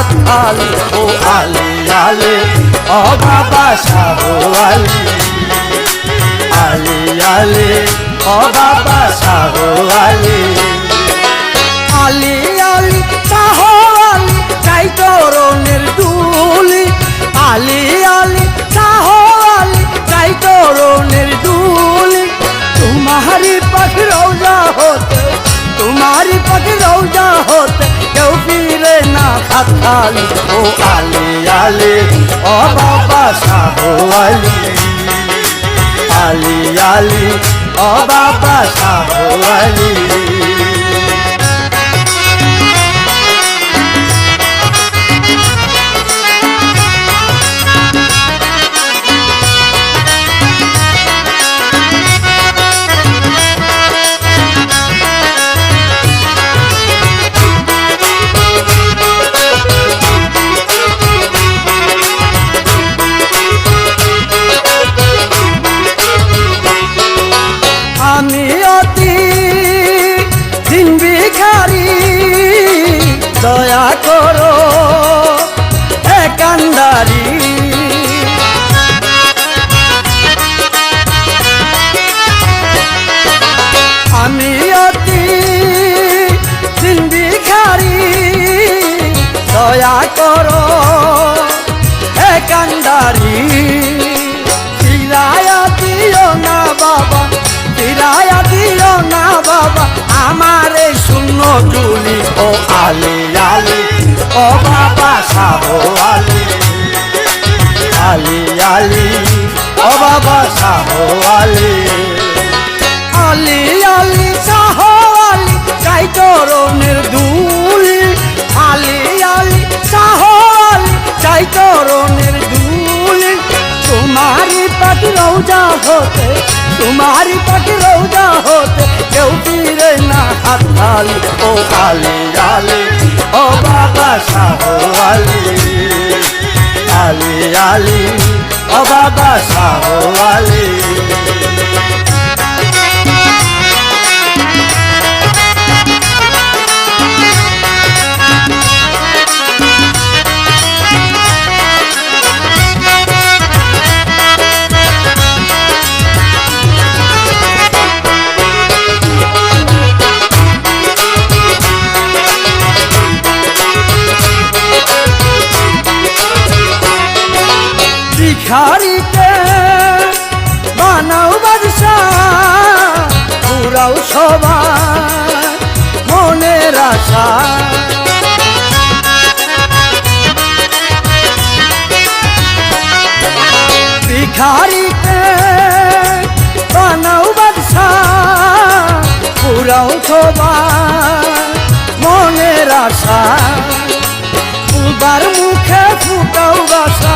হাততালি ও আলি আলি ও বাবা শাহ আলী আলি আলি ও বাবা শাহ আলী আলি আলি শাহ আলী চাই চরণের ধুলি আলি আলি শাহ আলী চাই চরণের ধুলি तुम्हारी पग रौजा होते तुम्हारी पग रौजा होते क्यों फिरे ना खाली ओ आली आली ओ बाबा शाह आली आली आली ओ बाबा शाह आली দয়া করো এ কান্ডারি আমি অতি দিন ভিখারি দয়া করো এ কান্ডারি ফিরায়া দিও না বাবা ফিরায়া দিও না বাবা আমার এই শূন্য ঝুলি ও আলি আলি ও বাবা শাহ আলী আলি আলি ও বাবা শাহ আলী আলি আলি শাহ আলী চাই চরণের ধুলি আলি আলি শাহ আলী চাই চরণের ধুলি तुम्हारी पग रौजा होते तुम्हारी पग रौजा होते क्यों फिरे ना हाथाली ओ आली आली ओ बाबा शाह आली आली आली ओ बाबा शाह आली भिखारी के मानव बादशाह पुराও সবার মনের আশা भिखारी के मानव बादशाह পুরাও সবার মনের আশা উবার মুখে ফুটাও বাসা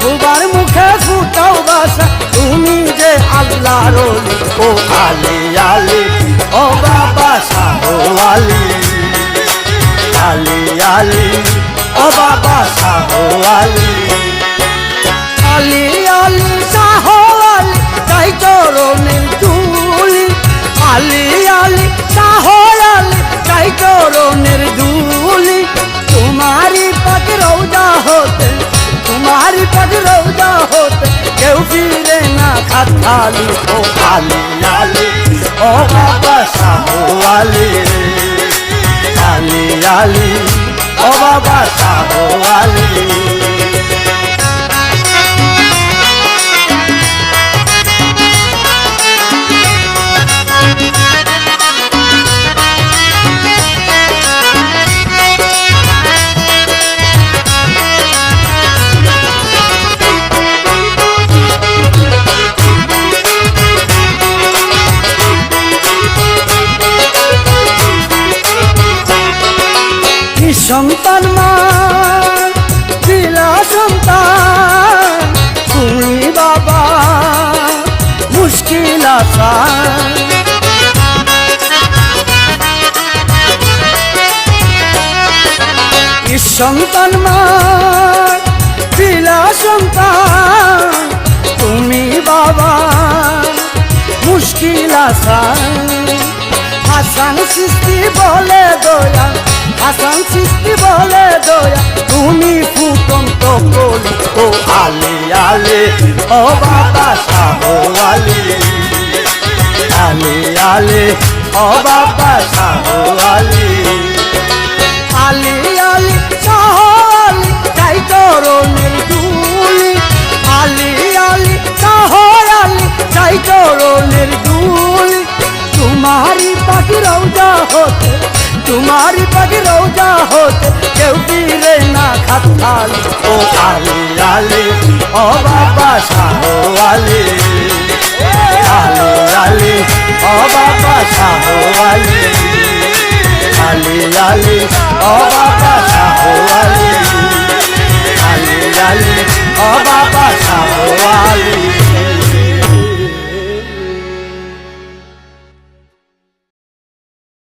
উবার মুখে ফুটাও বাসা তুমি যে আল্লাহর ওলি ও আলি আলি ও বাবা শাহ আলী আলি আলি ও বাবা শাহ আলী আলি আলি শাহ আলী চাই চরণের ধুলি আলি আলি শাহ আলী চাই চরণের ধুলি तुम्हारी पग रौजा होते तुम्हारी पग रौजा होते क्यों फिरे ना खाली ओ आली आली ओ बाबा शाह आली आली आली ओ बाबा शाह आली সন্তান মা দিলা সন্তান তুমি বাবা মুশকিল আসান সন্তান মা দিলা সন্তান তুমি বাবা মুশকিল আসান হাসান সৃষ্টি বলে দয়া হাসান সৃষ্টি বলে দয়া তুমি ফুটন্ত কলি ও আলে আলে ও বাবা শাহ আলী আলে আলে ও বাবা শাহ আলী আলী আলী শাহ আলী তাই চরণের ধুলি আলী আলী শাহ আলী তাই চরণের ধুলি तुम्हारी पाखी रौजा होते तुम्हारी पाखी रौजा होते केउ पीरे ना खताली ओ आले आले ओ बाबा शाह आले आले आले ओ बाबा शाह आले आले आले ओ बाबा शाह आले